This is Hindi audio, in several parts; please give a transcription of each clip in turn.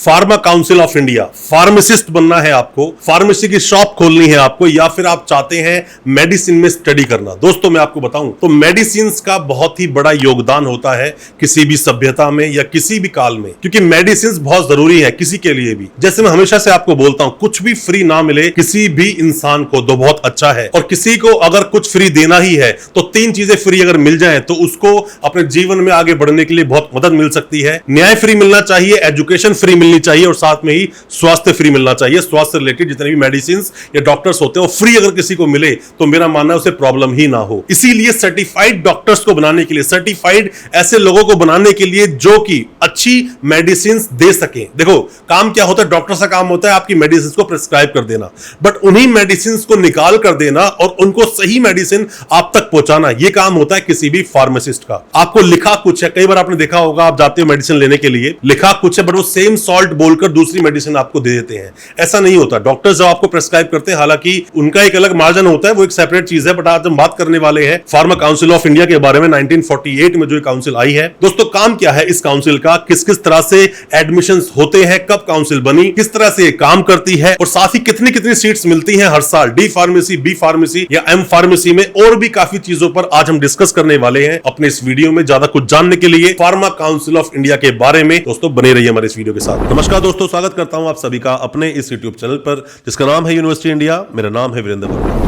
Pharma council of India, pharmacist बनना है आपको, फार्मेसी की शॉप खोलनी है आपको, या फिर आप चाहते हैं मेडिसिन में स्टडी करना। दोस्तों मैं आपको बताऊं तो मेडिसिन का बहुत ही बड़ा योगदान होता है किसी भी सभ्यता में या किसी भी काल में, क्योंकि मेडिसिन बहुत जरूरी है किसी के लिए भी। जैसे मैं हमेशा से आपको बोलता हूं, कुछ भी फ्री ना मिले किसी भी इंसान को तो बहुत अच्छा है, और किसी को अगर कुछ फ्री देना ही है तो तीन चीजें फ्री अगर मिल जाए तो उसको अपने जीवन में आगे बढ़ने के लिए बहुत मदद मिल सकती है। न्याय फ्री मिलना चाहिए, एजुकेशन फ्री मिलनी चाहिए, और साथ में ही स्वास्थ्य फ्री मिलना चाहिए। स्वास्थ्य से रिलेटेड जितने भी मेडिसिन या डॉक्टर्स होते हैं वो फ्री अगर किसी को मिले तो मेरा मानना है उसे प्रॉब्लम ही ना हो। इसीलिए सर्टिफाइड डॉक्टर्स को बनाने के लिए, सर्टिफाइड ऐसे लोगों को बनाने के लिए जो कि अच्छी मेडिसिन दे सके। देखो काम क्या होता है, डॉक्टर का काम होता है आपकी मेडिसिन को प्रिस्क्राइब कर देना, बट उन्हीं मेडिसिन को निकाल कर देना और उनको सही मेडिसिन आप तक पहुंचाना, यह काम होता है किसी भी फार्मासिस्ट का। आपको लिखा कुछ है, कई बार आपने देखा होगा आप जाते हो मेडिसिन लेने के लिए, लिखा कुछ है बट वो सेम सॉल्ट बोलकर दूसरी मेडिसिन आपको दे देते हैं। ऐसा नहीं होता। डॉक्टर्स जब आपको प्रिस्क्राइब करते हैं, हालांकि उनका एक अलग मार्जिन होता है, वो एक सेपरेट चीज है, बट आज हम बात करने वाले हैं फार्मा काउंसिल ऑफ इंडिया के बारे में। 1948 में जो काउंसिल आई है दोस्तों, काम क्या है इस काउंसिल का, किस किस तरह से एडमिशन होते हैं, कब काउंसिल बनी, किस तरह से काम करती है, और साथ ही कितनी कितनी सीट्स मिलती हैं हर साल डी फार्मेसी, बी फार्मेसी या एम फार्मेसी में, और भी काफी चीजों पर आज हम डिस्कस करने वाले हैं अपने इस वीडियो में। ज्यादा कुछ जानने के लिए फार्मा काउंसिल ऑफ इंडिया के बारे में दोस्तों बने रहिए हमारे इस वीडियो के साथ। नमस्कार दोस्तों, स्वागत करता हूं आप सभी का अपने इस यूट्यूब चैनल पर जिसका नाम है यूनिवर्सिटी इंडिया। मेरा नाम है Virendra Verma.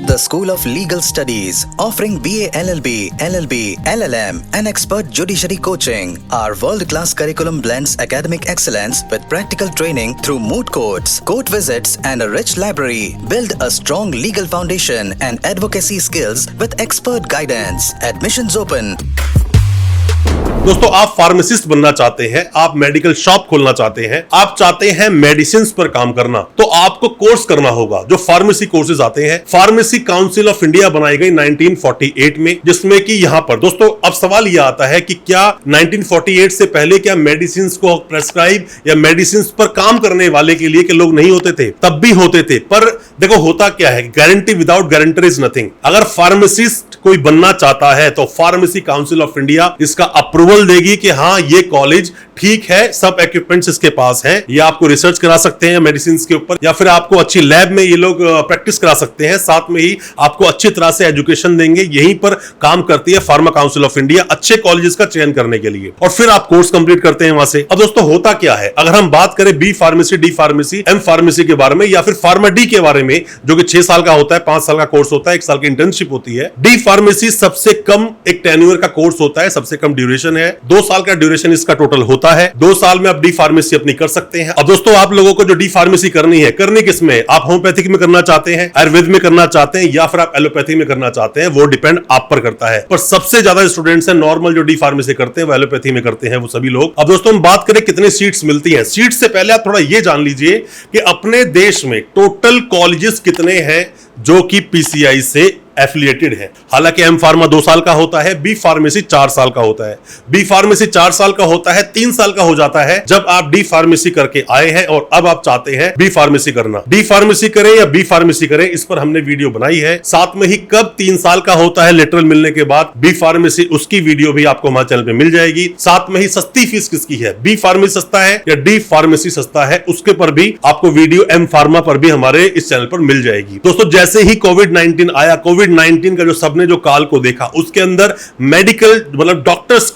The School of Legal Studies, offering BA LLB, LLB, LLM and expert judiciary coaching. Our world-class curriculum blends academic excellence with practical training through moot courts, court visits and a rich library. Build a strong legal foundation and advocacy skills with expert guidance. Admissions open. दोस्तों आप फार्मासिस्ट बनना चाहते हैं, आप मेडिकल शॉप खोलना चाहते हैं, आप चाहते हैं मेडिसिन पर काम करना, तो आपको कोर्स करना होगा जो फार्मेसी कोर्सेज आते हैं। फार्मेसी काउंसिल ऑफ इंडिया बनाई गई 1948 में, जिसमें कि यहां पर दोस्तों अब सवाल यह आता है कि क्या 1948 से पहले क्या मेडिसिन को प्रेस्क्राइब या मेडिसिन पर काम करने वाले के लिए के लोग नहीं होते थे? तब भी होते थे, पर देखो होता क्या है, guarantee without guarantor is nothing. अगर फार्मासिस्ट कोई बनना चाहता है तो फार्मेसी काउंसिल ऑफ इंडिया इसका अप्रूवल देगी कि हाँ ये कॉलेज ठीक है, सब इक्विपमेंट्स इसके पास हैं, या आपको रिसर्च करा सकते हैं मेडिसिन के ऊपर, या फिर आपको अच्छी लैब में ये लोग प्रैक्टिस करा सकते हैं, साथ में ही आपको अच्छी तरह से एजुकेशन देंगे। यहीं पर काम करती है फार्मा काउंसिल ऑफ इंडिया अच्छे कॉलेजेस का चयन करने के लिए, और फिर आप कोर्स कंप्लीट करते हैं वहां से। अब दोस्तों होता क्या है, अगर हम बात करें B pharmacy, D pharmacy, M pharmacy के बारे में, या फिर फार्मा डी के बारे में, जो कि 6 साल का होता है, 5 साल का कोर्स होता है, 1 साल की इंटर्नशिप होती है। डी फार्मेसी सबसे कम एक टेन्योर का कोर्स होता है, सबसे कम ड्यूरेशन है, 2 साल का ड्यूरेशन इसका टोटल होता है। 2 साल में आप डी फार्मेसी अपनी कर सकते हैं। अब दोस्तों आप लोगों को जो डी फार्मेसी करनी है, करनी किसमें, आप होम्योपैथिक में करना चाहते हैं, आयुर्वेद में करना चाहते हैं, या फिर आप एलोपैथी में करना चाहते हैं, वो डिपेंड आप पर करता है। पर सबसे ज्यादा स्टूडेंट्स हैं नॉर्मल जो डी फार्मेसी करते हैं, वो एलोपैथी में करते हैं, वो सभी लोग। अब दोस्तों हम बात करें कितने सीट्स मिलती हैं। सीट से पहले आप थोड़ा ये जान लीजिए कि अपने देश में टोटल कॉलेजेस कितने हैं जो कि पीसीआई से एफिलिएटेड है। हालांकि एम फार्मा 2 साल का होता है, बी फार्मेसी 4 साल का होता है। बी फार्मेसी 4 साल का होता है, 3 साल का हो जाता है जब आप डी फार्मेसी करके आए हैं और अब आप चाहते हैं बी फार्मेसी करना। डी फार्मेसी करें या बी फार्मेसी करें, इस पर हमने वीडियो बनाई है। साथ में ही कब 3 साल का होता है लेटरल मिलने के बाद बी फार्मेसी, उसकी वीडियो भी आपको हमारे चैनल पे मिल जाएगी। साथ में ही सस्ती फीस किसकी है, बी फार्मेसी सस्ता है या डी फार्मेसी सस्ता है, उसके पर भी आपको वीडियो एम फार्मा पर भी हमारे इस चैनल पर मिल जाएगी। दोस्तों जैसे ही कोविड-19 आया, कोविड-19 का जो सबने जो काल को देखा, उसके अंदर मेडिकल मतलब डॉक्टर्स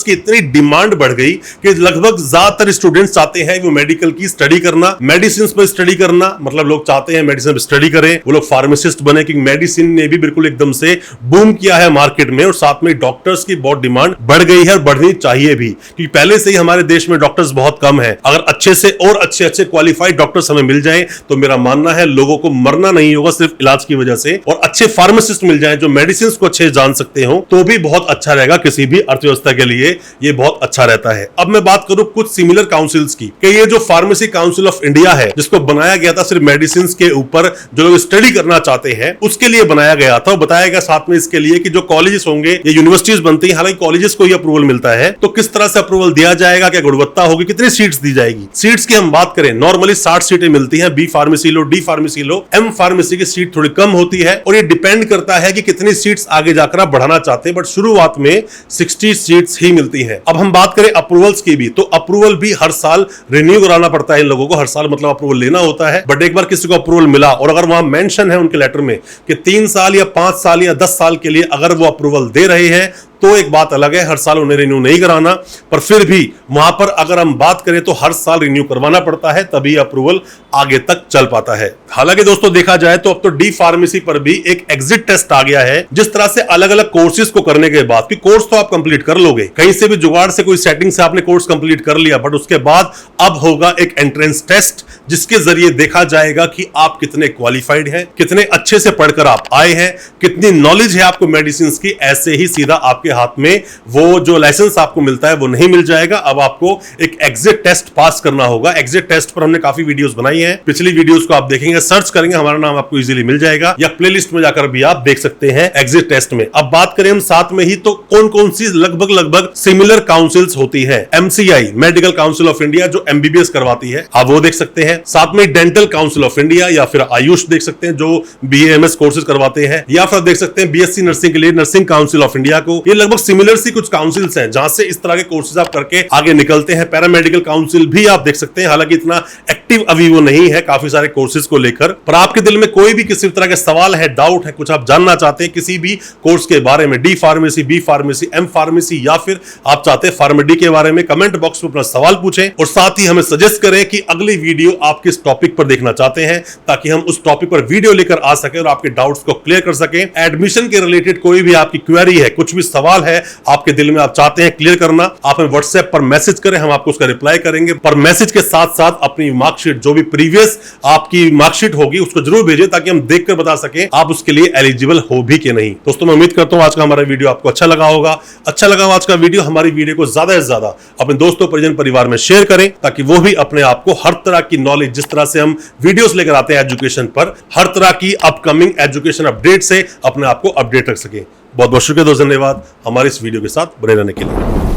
की इतनी डिमांड बढ़ गई कि लगभग ज्यादातर स्टूडेंट्स चाहते हैं वो मेडिकल की स्टडी करना, मेडिसिन पर स्टडी करना, मतलब लोग चाहते हैं मेडिसिन पर स्टडी करें, वो लोग फार्मासिस्ट बने, क्योंकि मेडिसिन ने भी बिल्कुल एकदम से बूम किया है मार्केट में, और साथ में डॉक्टर्स की बहुत डिमांड बढ़ गई है और बढ़नी चाहिए भी, क्योंकि पहले से ही हमारे देश में डॉक्टर्स बहुत कम है। अगर अच्छे से और अच्छे क्वालिफाइड डॉक्टर्स हमें मिल जाएं तो मेरा मानना है लोगों को मरना नहीं होगा सिर्फ इलाज की वजह से, और अच्छे फार्मासिस्ट मिल जाएं जो मेडिसिन को अच्छे जान सकते हो तो भी बहुत अच्छा रहेगा, किसी भी अर्थव्यवस्था के लिए ये बहुत अच्छा रहता है। अब मैं बात करूं कुछ सिमिलर काउंसिल्स की, कि ये जो फार्मेसी काउंसिल ऑफ इंडिया है, जिसको बनाया गया था सिर्फ मेडिसिन के ऊपर जो लोग स्टडी करना चाहते हैं उसके लिए बनाया गया था, बताया गया साथ में इसके लिए कि जो कॉलेजेस होंगे ये यूनिवर्सिटीज बनती है, हालांकि कॉलेजेस को ही अप्रूवल मिलता है, तो किस तरह से अप्रूवल दिया जाएगा, क्या गुणवत्ता होगी, कितनी सीट्स दी जाएगी। सीट्स की हम बात करें, नॉर्मली 60 सीटें मिलती हैं, बी फार्मेसी लो, डी फार्मेसी लो, एम फार्मेसी की सीट थोड़ी कम होती है, और ये डिपेंड डिपेंड करता है कि कितनी सीट्स आगे जाकर आप बढ़ाना चाहते हैं, बट शुरुआत में 60 सीट्स ही मिलती हैं। अब हम बात करें अप्रूवल्स की भी, तो अप्रूवल भी हर साल रिन्यू कराना पड़ता है इन लोगों को, हर साल मतलब अप्रूवल लेना होता है। बट एक बार किसी को अप्रूवल मिला और अगर वहां मेंशन है उनके लेटर में कि 3 साल या 5 साल या 10 साल के लिए अगर वो अप्रूवल दे रहे हैं तो एक बात अलग है, हर साल उन्हें रिन्यू नहीं कराना। पर फिर भी वहां पर अगर हम बात करें तो हर साल रिन्यू करवाना पड़ता है, तभी अप्रूवल आगे तक चल पाता है। हालांकि दोस्तों देखा जाए तो अब तो डी फार्मेसी पर भी एक एग्जिट टेस्ट आ गया है, जिस तरह से अलग अलग कोर्सेज को करने के बाद, कि कोर्स तो आप कंप्लीट कर लोगे, कहीं से भी जुगाड़ से कोई सेटिंग से आपने कोर्स कंप्लीट कर लिया, बट उसके बाद अब होगा एक एंट्रेंस टेस्ट जिसके जरिए देखा जाएगा कि आप कितने क्वालिफाइड हैं, कितने अच्छे से पढ़कर आप आए हैं, कितनी नॉलेज है आपको मेडिसिन की। ऐसे ही सीधा आपके हाथ में वो जो लाइसेंस आपको मिलता है वो नहीं मिल जाएगा। अब आपको एक एग्जिट टेस्ट पास करना होगा। एग्जिट टेस्ट पर हमने काफी वीडियोस बनाई हैं, पिछली वीडियोस को आप देखेंगे, सर्च करेंगे, हमारा नाम आपको इजीली मिल जाएगा, या प्लेलिस्ट में जाकर भी आप देख सकते हैं एग्जिट टेस्ट में। अब बात करें हम साथ में ही तो कौन कौन सी लगभग सिमिलर काउंसिल्स होती है। MCI medical council of India जो MBBS करवाती है, आप वो देख सकते हैं। साथ में डेंटल काउंसिल ऑफ इंडिया या फिर आयुष देख सकते हैं जो BAMS कोर्सेज करवाते हैं, या फिर देख सकते हैं BSc नर्सिंग के लिए नर्सिंग काउंसिल ऑफ इंडिया को। ये लगभग सिमिलर सी कुछ काउंसिल्स हैं जहां से इस तरह के कोर्सेज आप करके आगे निकलते हैं। पैरामेडिकल काउंसिल भी आप देख सकते हैं, हालांकि इतना एक्टिव अभी वो नहीं है काफी सारे कोर्सेज को लेकर। पर आपके दिल में कोई भी किसी तरह के सवाल है, डाउट है, कुछ आप जानना चाहते हैं किसी भी कोर्स के बारे में, D pharmacy, B pharmacy, M pharmacy, या फिर आप चाहते हैं फार्मेडी के बारे में, कमेंट बॉक्स में अपना सवाल पूछें और साथ ही हमें सजेस्ट करें कि अगली वीडियो आप किस टॉपिक पर देखना चाहते हैं, ताकि हम उस टॉपिक पर वीडियो लेकर आ सके और आपके डाउट्स को क्लियर कर सकें। एडमिशन के रिलेटेड कोई भी आपकी क्वेरी है, कुछ भी सवाल है आपके दिल में, आप चाहते हैं क्लियर करना, आप हमें व्हाट्सएप पर मैसेज करें, हम आपको उसका रिप्लाई करेंगे। पर मैसेज के साथ साथ अपनी मार्कशीट, जो भी प्रीवियस आपकी मार्कशीट होगी, उसको जरूर भेजें ताकि हम देखकर बता सकें आप उसके लिए एलिजिबल हो भी कि नहीं। दोस्तों मैं उम्मीद करता हूं आज का हमारा वीडियो आपको अच्छा लगा होगा। अच्छा लगा आज का वीडियो, हमारी वीडियो को ज्यादा से ज्यादा अपने दोस्तों, परिजन, परिवार में शेयर करें, ताकि वो भी अपने आप को हर तरह की नॉलेज, जिस तरह से हम वीडियोस लेकर आते हैं एजुकेशन पर, हर तरह की अपकमिंग एजुकेशन अपडेट से अपने आप को अपडेट रख सके। बहुत बहुत शुक्रिया दोस्तों, धन्यवाद हमारे इस वीडियो के साथ बने रहने के लिए।